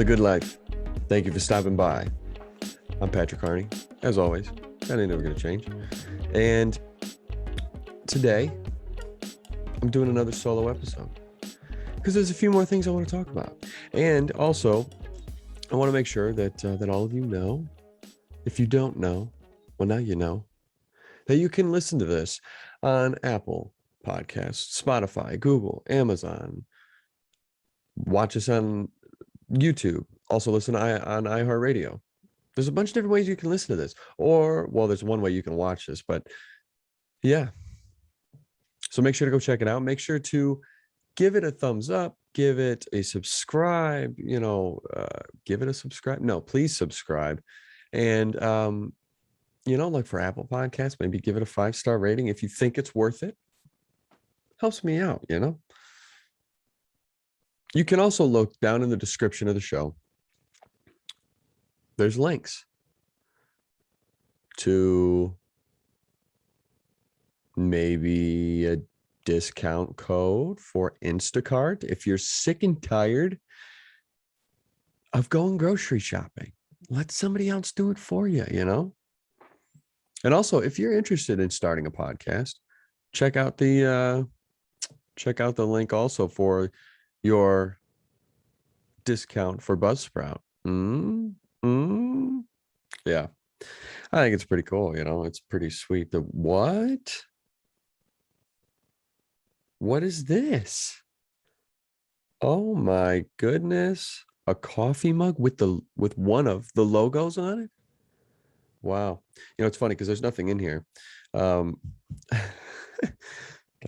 the good life. Thank you for stopping by. I'm Patrick Harney, as always. That ain't never going to change. And today, I'm doing another solo episode because there's a few more things I want to talk about. And also, I want to make sure that all of you know, if you don't know, well, now you know, that you can listen to this on Apple Podcasts, Spotify, Google, Amazon. Watch us on YouTube. Also listen on iHEART Radio. There's a bunch of different ways you can listen to this. Or, well, there's one way you can watch this, but yeah. So make sure to go check it out. Make sure to give it a thumbs up, give it a subscribe, give it a subscribe. No, please subscribe. And, like for Apple Podcasts, maybe give it a 5-star rating if you think it's worth it. Helps me out, You can also look down in the description of the show. There's links to maybe a discount code for Instacart if you're sick and tired of going grocery shopping. Let somebody else do it for you, And also, if you're interested in starting a podcast, check out the link also for your discount for Buzzsprout. Yeah, I think it's pretty cool. It's pretty sweet. What is this? Oh my goodness. A coffee mug with one of the logos on it. Wow. It's funny because there's nothing in here. God,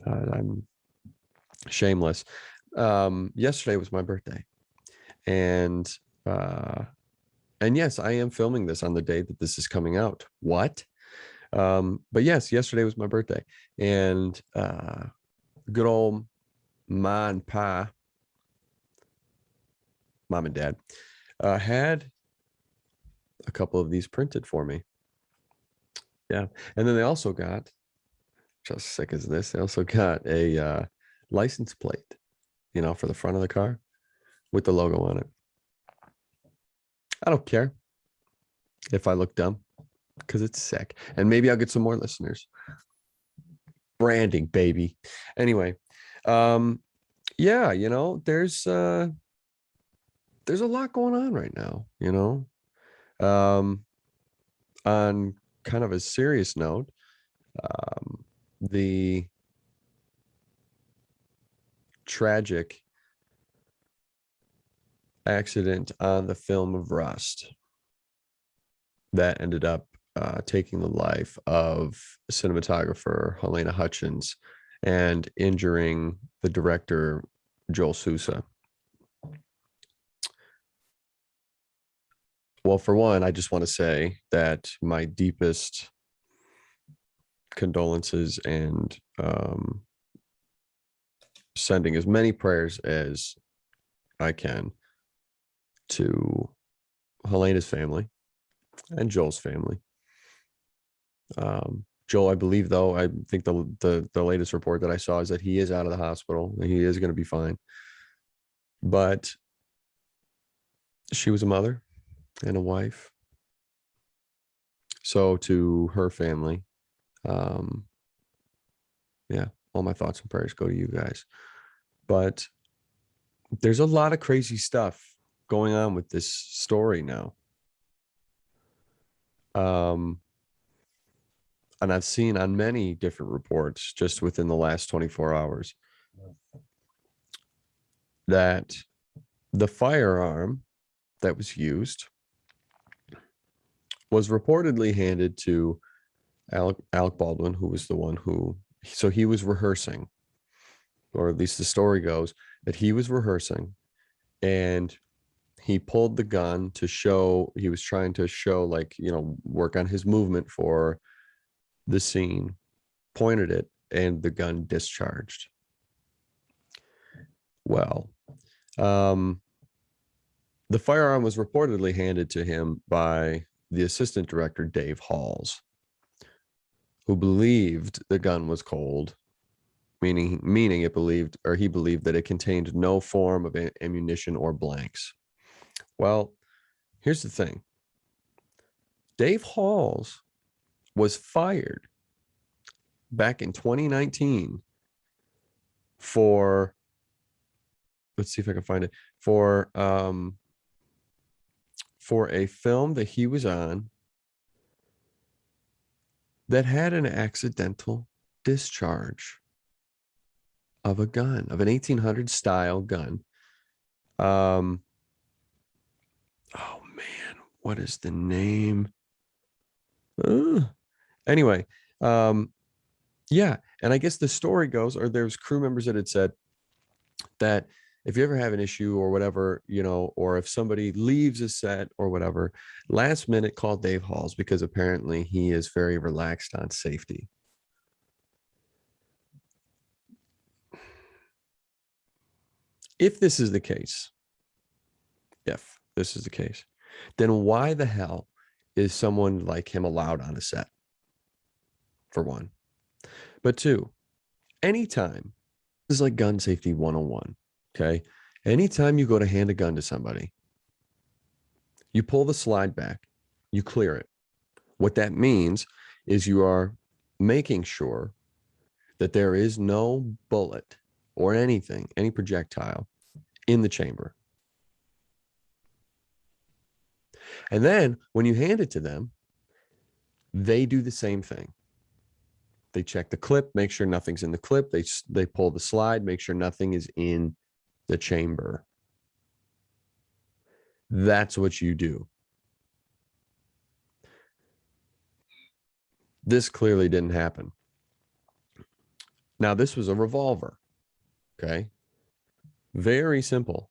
I'm shameless. Yesterday was my birthday. And yes, I am filming this on the day that this is coming out. What? But yes, yesterday was my birthday. And good old Ma and Pa, Mom and Dad, had a couple of these printed for me. Yeah. And then they also got, just sick as this, they also got a license plate, for the front of the car with the logo on it. I don't care if I look dumb because it's sick. And maybe I'll get some more listeners. Branding, baby. Anyway, yeah, there's a lot going on right now, on kind of a serious note, the tragic accident on the film of Rust that ended up taking the life of cinematographer Helena Hutchins and injuring the director Joel Sousa. Well, for one, I just want to say that my deepest condolences and sending as many prayers as I can to Helena's family and Joel's family. Joel, I believe, though, I think the latest report that I saw is that he is out of the hospital and he is going to be fine. But she was a mother and a wife. So to her family, yeah, all my thoughts and prayers go to you guys. But there's a lot of crazy stuff going on with this story now. And I've seen on many different reports just within the last 24 hours that the firearm that was used was reportedly handed to Alec Baldwin, who was the one so he was rehearsing, or at least the story goes that he was rehearsing and he pulled the gun he was trying to show, work on his movement for the scene, pointed it, and the gun discharged. Well, the firearm was reportedly handed to him by the assistant director, Dave Halls, who believed the gun was cold, meaning he believed that it contained no form of ammunition or blanks. Well, here's the thing. Dave Halls was fired back in 2019 for, let's see if I can find it, for a film that he was on that had an accidental discharge of a gun, of an 1800 style gun. Oh man, what is the name? Anyway, yeah, and I guess the story goes, or there's crew members that had said that if you ever have an issue or whatever, or if somebody leaves a set or whatever, last minute call Dave Halls, because apparently he is very relaxed on safety. If this is the case, then why the hell is someone like him allowed on a set? For one. But two, anytime, this is like gun safety 101. Okay. Anytime you go to hand a gun to somebody, you pull the slide back, you clear it. What that means is you are making sure that there is no bullet or anything, any projectile in the chamber. And then when you hand it to them, they do the same thing. They check the clip, make sure nothing's in the clip. They pull the slide, make sure nothing is in the chamber. That's what you do. This clearly didn't happen. Now, this was a revolver. Okay. Very simple.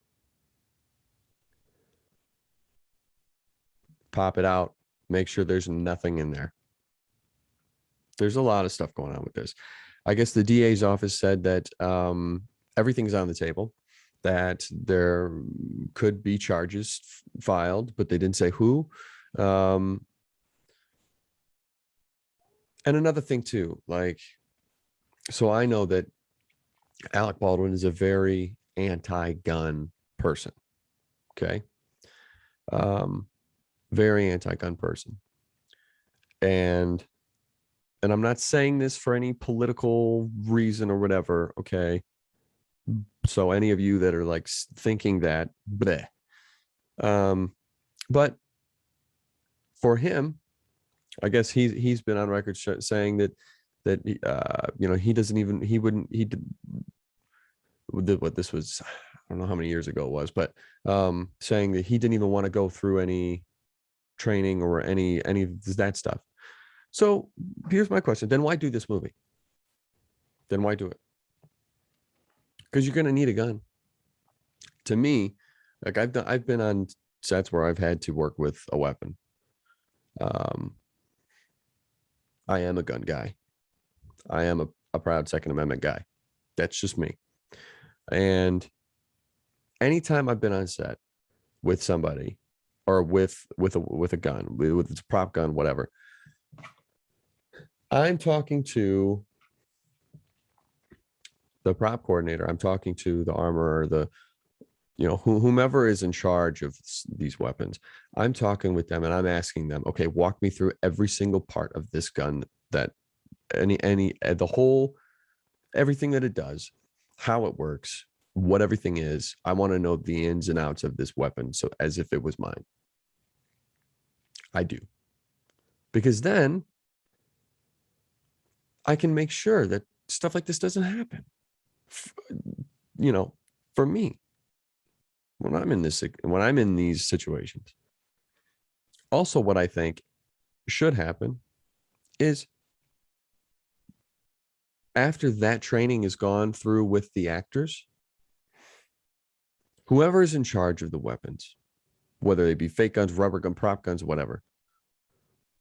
Pop it out, make sure there's nothing in there. There's a lot of stuff going on with this. I guess the DA's office said that everything's on the table, that there could be charges filed, but they didn't say who. And another thing too, like, so I know that Alec Baldwin is a very anti-gun person. Okay. Very anti-gun person. And I'm not saying this for any political reason or whatever. Okay. So any of you that are like thinking that, bleh. But for him, I guess he's been on record saying that he doesn't even, he wouldn't, he did what this was, I don't know how many years ago it was, but saying that he didn't even want to go through any training or any of that stuff. So here's my question. Then why do this movie? Then why do it? Because you're going to need a gun. To me, like I've been on sets where I've had to work with a weapon. I am a gun guy. I am a proud Second Amendment guy. That's just me. And anytime I've been on set with somebody or with a gun, with a prop gun, whatever, I'm talking to the prop coordinator. I'm talking to the armorer, the whomever is in charge of these weapons. I'm talking with them and I'm asking them, okay, walk me through every single part of this gun, that the whole, everything that it does, how it works, what everything is. I want to know the ins and outs of this weapon, so as if it was mine. I do. Because then I can make sure that stuff like this doesn't happen. For me, when I'm in these situations. Also, what I think should happen is, after that training is gone through with the actors, whoever is in charge of the weapons, whether they be fake guns, rubber gun, prop guns, whatever,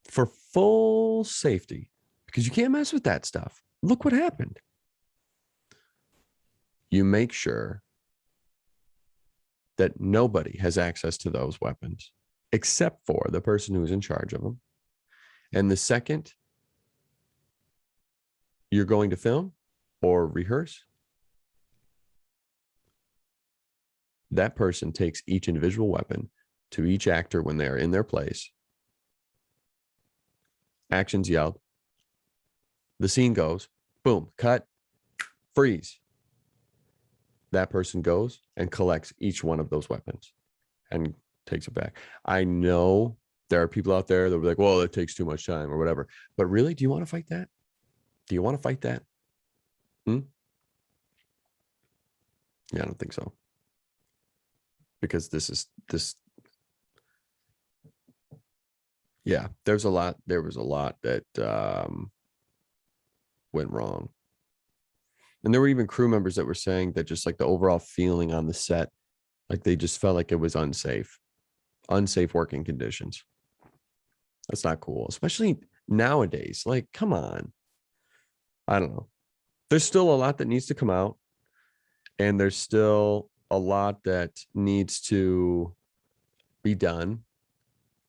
for full safety, because you can't mess with that stuff. Look what happened. You make sure that nobody has access to those weapons except for the person who's in charge of them. And the second you're going to film or rehearse, that person takes each individual weapon, to each actor when they are in their place. Actions yelled. The scene goes, boom, cut, freeze. That person goes and collects each one of those weapons and takes it back. I know there are people out there that will be like, well, it takes too much time or whatever. But really, do you want to fight that? Do you want to fight that? Yeah, I don't think so. Because this. Yeah, there was a lot that went wrong. And there were even crew members that were saying that just like the overall feeling on the set, like they just felt like it was unsafe working conditions. That's not cool, especially nowadays. Like, come on. I don't know. There's still a lot that needs to come out, and there's still a lot that needs to be done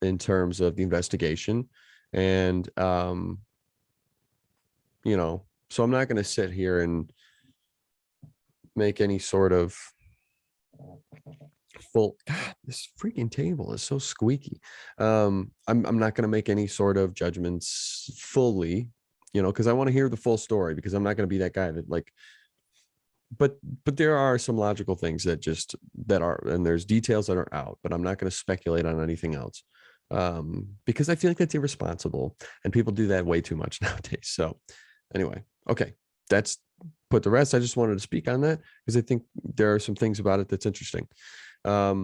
in terms of the investigation. And, you know, so I'm not going to sit here and make any sort of full, God, this freaking table is so squeaky. I'm not going to make any sort of judgments fully, you know, because I want to hear the full story, because I'm not going to be that guy that like, but there are some logical things that are, and there's details that are out, but I'm not going to speculate on anything else, because I feel like that's irresponsible, and people do that way too much nowadays. So anyway, okay, that's put to rest. I just wanted to speak on that because I think there are some things about it that's interesting. Yeah,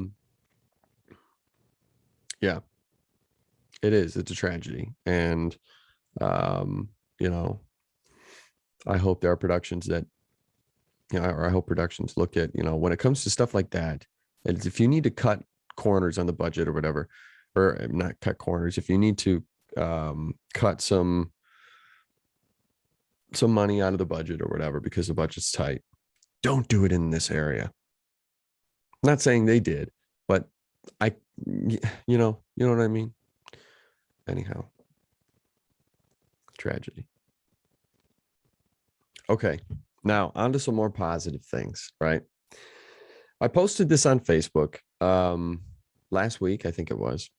it's a tragedy. And, you know, I hope there are productions that, you know, or I hope productions look at, you know, when it comes to stuff like that, and if you need to cut corners on the budget or whatever, or not cut corners, if you need to cut some money out of the budget or whatever because the budget's tight, don't do it in this area. I'm not saying they did, but you know what I mean? Anyhow, tragedy. Okay, now on to some more positive things, right? I posted this on Facebook last week, I think it was,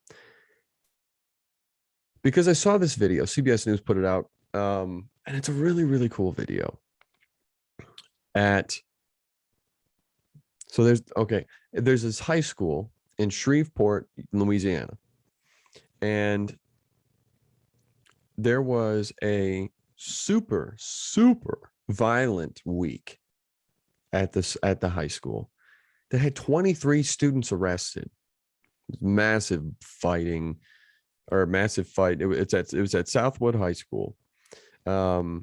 because I saw this video. CBS News put it out, and it's a really, really cool video. So there's this high school in Shreveport, Louisiana, and there was a super, super violent week at the high school that had 23 students arrested. Massive fighting, or massive fight. It was at Southwood High School. There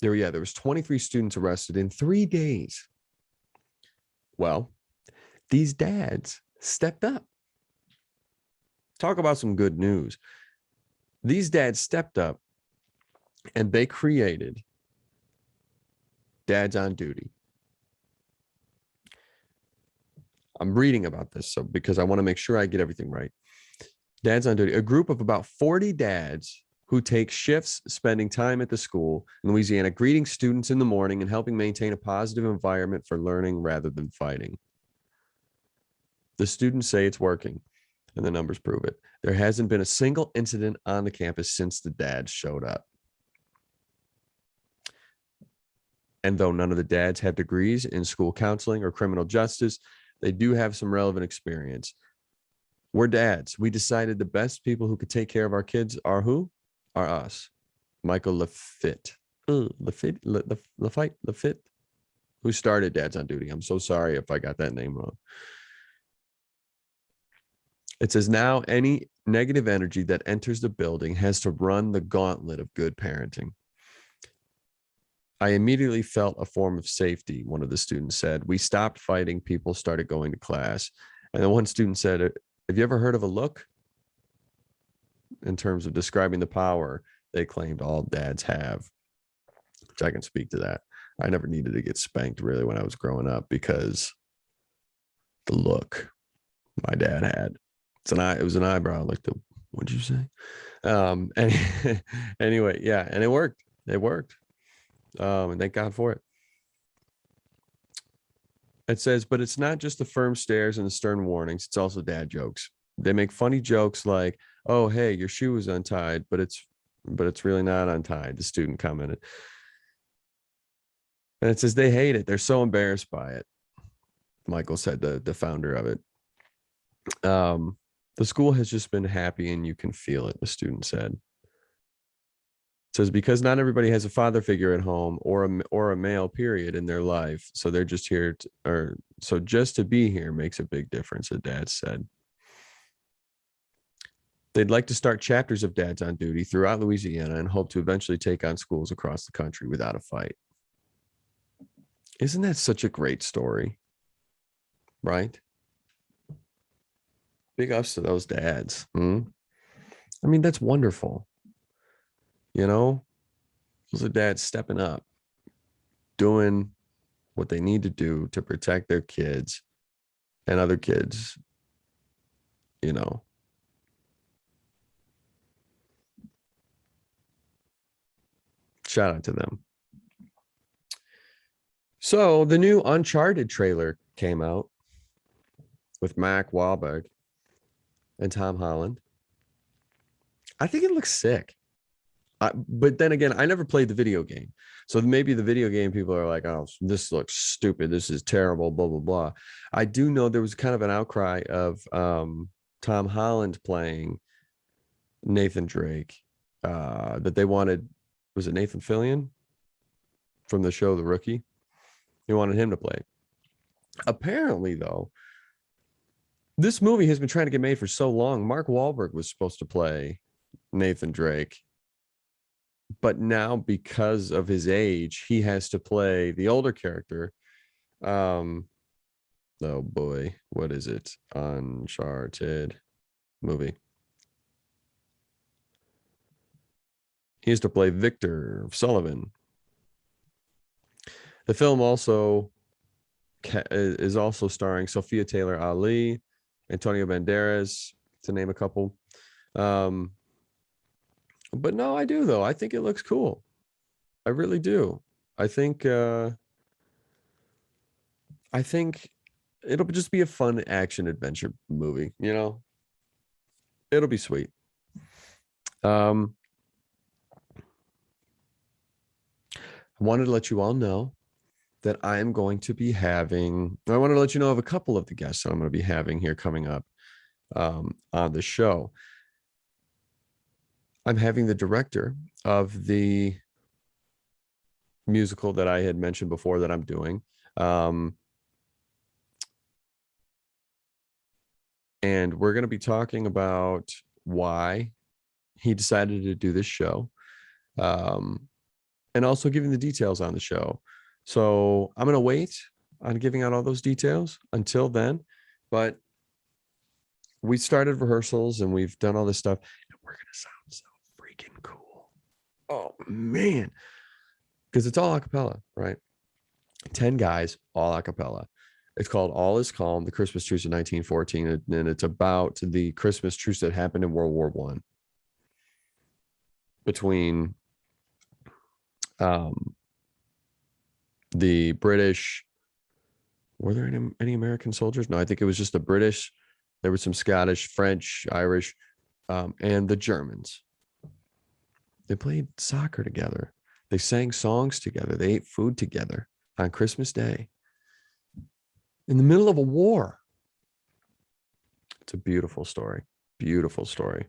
was 23 students arrested in 3 days. Well, these dads stepped up. Talk about some good news. These dads stepped up and they created Dads on Duty. I'm reading about this because I want to make sure I get everything right. Dads on Duty, a group of about 40 dads who take shifts spending time at the school in Louisiana, greeting students in the morning and helping maintain a positive environment for learning rather than fighting. The students say it's working, and the numbers prove it. There hasn't been a single incident on the campus since the dads showed up. And though none of the dads have degrees in school counseling or criminal justice, they do have some relevant experience. We're dads. We decided the best people who could take care of our kids are who? Are us. Michael Lafitte, who started Dads on Duty. I'm so sorry if I got that name wrong. It says, now any negative energy that enters the building has to run the gauntlet of good parenting. I immediately felt a form of safety, one of the students said. We stopped fighting. People started going to class. And then one student said, have you ever heard of a look? In terms of describing the power they claimed all dads have, which I can speak to that. I never needed to get spanked really when I was growing up, because the look my dad had, it was an eyebrow, like the, what'd you say? Anyway, yeah, and it worked. And thank God for it. It says, but it's not just the firm stares and the stern warnings. It's also dad jokes. They make funny jokes like, "Oh, hey, your shoe is untied, but it's really not untied." The student commented, and it says they hate it. They're so embarrassed by it. Michael said, the founder of it. The school has just been happy, and you can feel it. The student said. It says because not everybody has a father figure at home or a male period in their life, so they're just here or so just to be here makes a big difference. The dad said. They'd like to start chapters of dads on duty throughout Louisiana and hope to eventually take on schools across the country without a fight. Isn't that such a great story? Right? Big ups to those dads. I mean, that's wonderful. You know, those are dads stepping up, doing what they need to do to protect their kids and other kids, you know. Shout out to them. So the new Uncharted trailer came out with Mark Wahlberg and Tom Holland. I think it looks sick. But then again, I never played the video game. So maybe the video game people are like, oh, this looks stupid. This is terrible, blah, blah, blah. I do know there was kind of an outcry of Tom Holland playing Nathan Drake that they wanted. Was it Nathan Fillion from the show The Rookie? They wanted him to play. Apparently, though, this movie has been trying to get made for so long. Mark Wahlberg was supposed to play Nathan Drake. But now, because of his age, he has to play the older character. Oh boy, what is it? Uncharted movie. He has to play Victor Sullivan. The film also is also starring Sophia Taylor Ali, Antonio Banderas, to name a couple. But no, I do though. I think it looks cool. I really do. I think it'll just be a fun action adventure movie, you know. It'll be sweet. I wanted to let you all know that I am going to be having, I wanted to let you know of a couple of the guests that I'm going to be having here coming up on the show. I'm having the director of the musical that I had mentioned before that I'm doing. And we're going to be talking about why he decided to do this show. And also giving the details on the show. So I'm going to wait on giving out all those details until then. But we started rehearsals and we've done all this stuff. And we're going to sound so freaking cool. Oh, man. Because it's all a cappella, right? 10 guys, all a cappella. It's called All Is Calm, the Christmas Truce of 1914. And it's about the Christmas truce that happened in World War I between the British. Were there any American soldiers? No, I think it was just the British. There was some Scottish, French, Irish, and the Germans. They played soccer together. They sang songs together. They ate food together on Christmas Day in the middle of a war. It's a beautiful story. Beautiful story.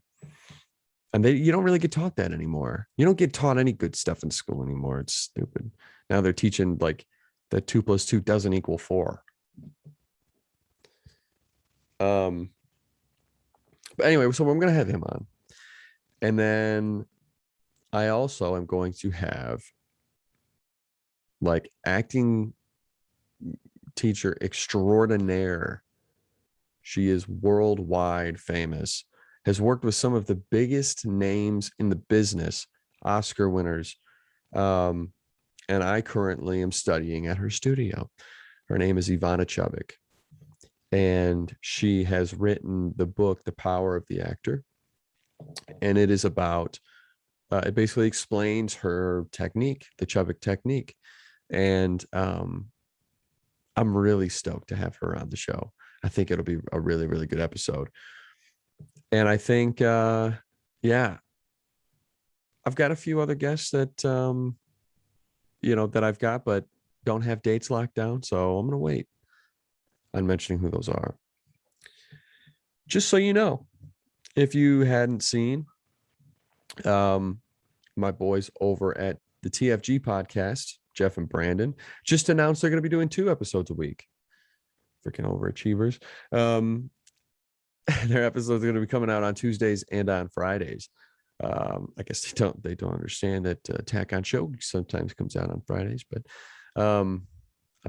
And you don't really get taught that anymore. You don't get taught any good stuff in school anymore. It's stupid. Now they're teaching like that 2 + 2 doesn't equal 4. But anyway, so I'm going to have him on. And then I also am going to have like acting teacher extraordinaire. She is worldwide famous, has worked with some of the biggest names in the business, Oscar winners. And I currently am studying at her studio. Her name is Ivana Chubik. And she has written the book, The Power of the Actor. And it is about, it basically explains her technique, the Chubik technique. And I'm really stoked to have her on the show. I think it'll be a really, really good episode. And I think, yeah, I've got a few other guests that, that I've got, but don't have dates locked down. So I'm going to wait on mentioning who those are. Just so you know, if you hadn't seen, my boys over at the TFG podcast, Jeff and Brandon, just announced they're going to be doing 2 episodes a week. Freaking overachievers. Their episodes are going to be coming out on Tuesdays and on Fridays. I guess they don't understand that Attack on Show sometimes comes out on Fridays, but I'm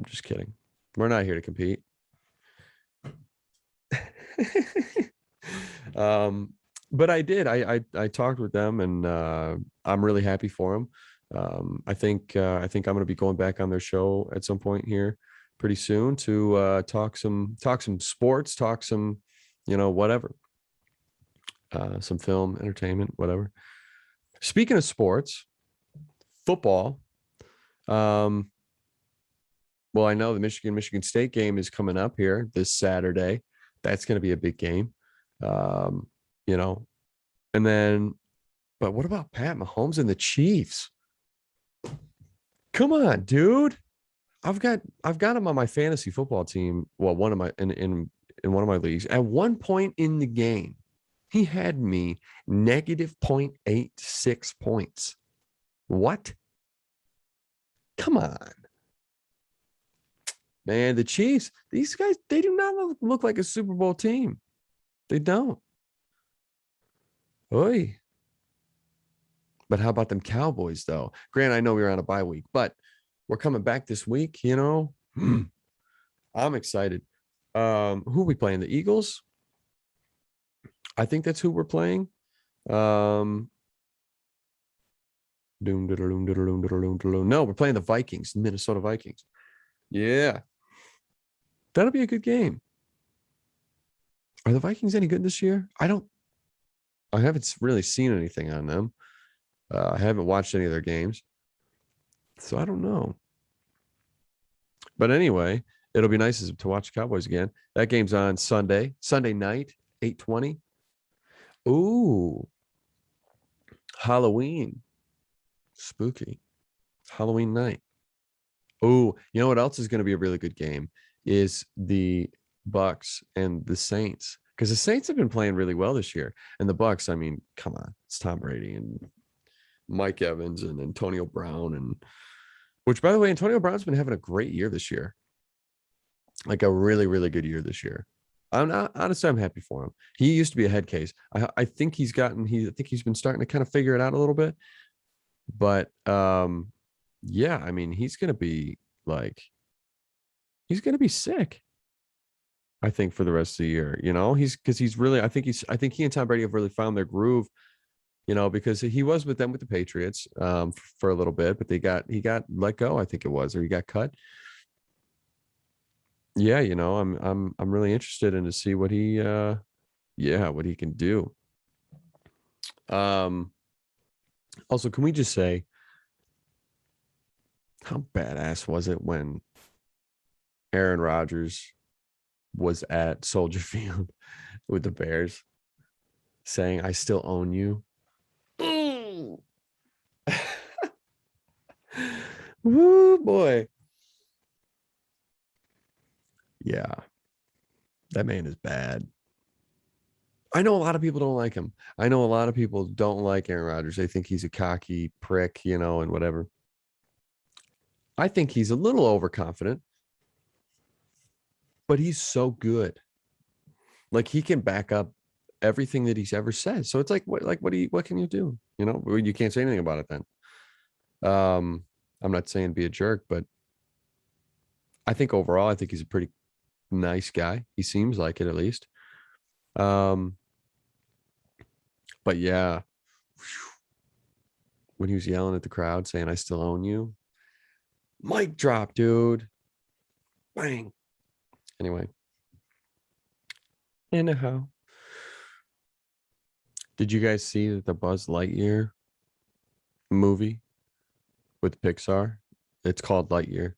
just kidding. We're not here to compete. But I did. I talked with them, and I'm really happy for them. I think I'm going to be going back on their show at some point here pretty soon to talk some sports, talk some, whatever, some film, entertainment, whatever. Speaking of sports, football. Well, I know the Michigan State game is coming up here this Saturday. That's going to be a big game. And then, but what about Pat Mahomes and the Chiefs? Come on, dude. I've got him on my fantasy football team. Well, one of my in one of my leagues. At one point in the game, he had me negative 0.86 points. What? Come on. Man, the Chiefs, these guys, they do not look like a Super Bowl team. They don't. Oy. But how about them Cowboys, though? Grant, I know we were on a bye week, but we're coming back this week, I'm excited. Who are we playing? The Eagles? I think that's who we're playing. No, we're playing the Vikings, Minnesota Vikings. Yeah. That'll be a good game. Are the Vikings any good this year? I haven't really seen anything on them. I haven't watched any of their games. So I don't know. But anyway, it'll be nice to watch the Cowboys again. That game's on Sunday night, 8:20. Ooh. Halloween. Spooky. Halloween night. Ooh, you know what else is going to be a really good game is the Bucks and the Saints. Because the Saints have been playing really well this year. And the Bucks, I mean, come on. It's Tom Brady and Mike Evans and Antonio Brown. And which, by the way, Antonio Brown's been having a great year this year. Like a really, really good year this year. Honestly, I'm happy for him. He used to be a head case. I think he's been starting to kind of figure it out a little bit. But yeah, I mean, he's gonna be sick. I think for the rest of the year, I think he and Tom Brady have really found their groove, because he was with them with the Patriots for a little bit, but he got let go, I think it was, or he got cut. Yeah, I'm really interested in to see what he can do. Also, can we just say how badass was it when Aaron Rodgers was at Soldier Field with the Bears saying, "I still own you"? Woo, boy. Yeah. That man is bad. I know a lot of people don't like him. I know a lot of people don't like Aaron Rodgers. They think he's a cocky prick, and whatever. I think he's a little overconfident, but he's so good. Like, he can back up everything that he's ever said. So it's like, what can you do? You can't say anything about it then. I'm not saying be a jerk, but I think overall, I think he's a pretty nice guy. He seems like it, at least. But yeah, when he was yelling at the crowd saying, "I still own you," mic drop, dude. Bang. Anyway. Anyhow. Did you guys see that the Buzz Lightyear movie with Pixar? It's called Lightyear.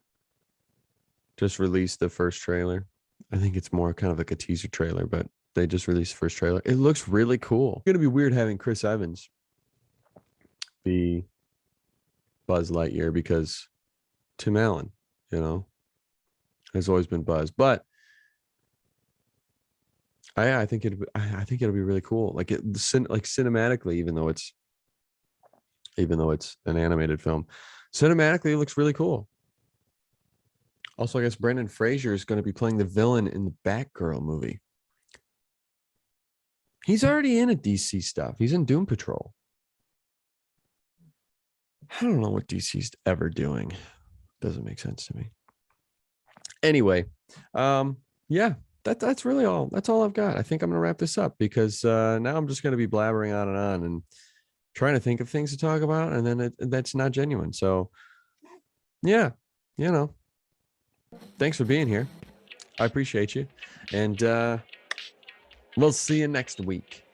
just released the first trailer. I think it's more kind of like a teaser trailer, but they just released the first trailer. It looks really cool. It's gonna be weird having Chris Evans be Buzz Lightyear because Tim Allen, has always been Buzz. But I think it'll be really cool. Like cinematically, even though it's an animated film, cinematically it looks really cool. Also, I guess Brendan Fraser is going to be playing the villain in the Batgirl movie. He's already in a DC stuff. He's in Doom Patrol. I don't know what DC's ever doing. Doesn't make sense to me. Anyway, yeah, that's really all. That's all I've got. I think I'm gonna wrap this up because now I'm just gonna be blabbering on and trying to think of things to talk about, and then that's not genuine. So, yeah, thanks for being here. I appreciate you, and we'll see you next week.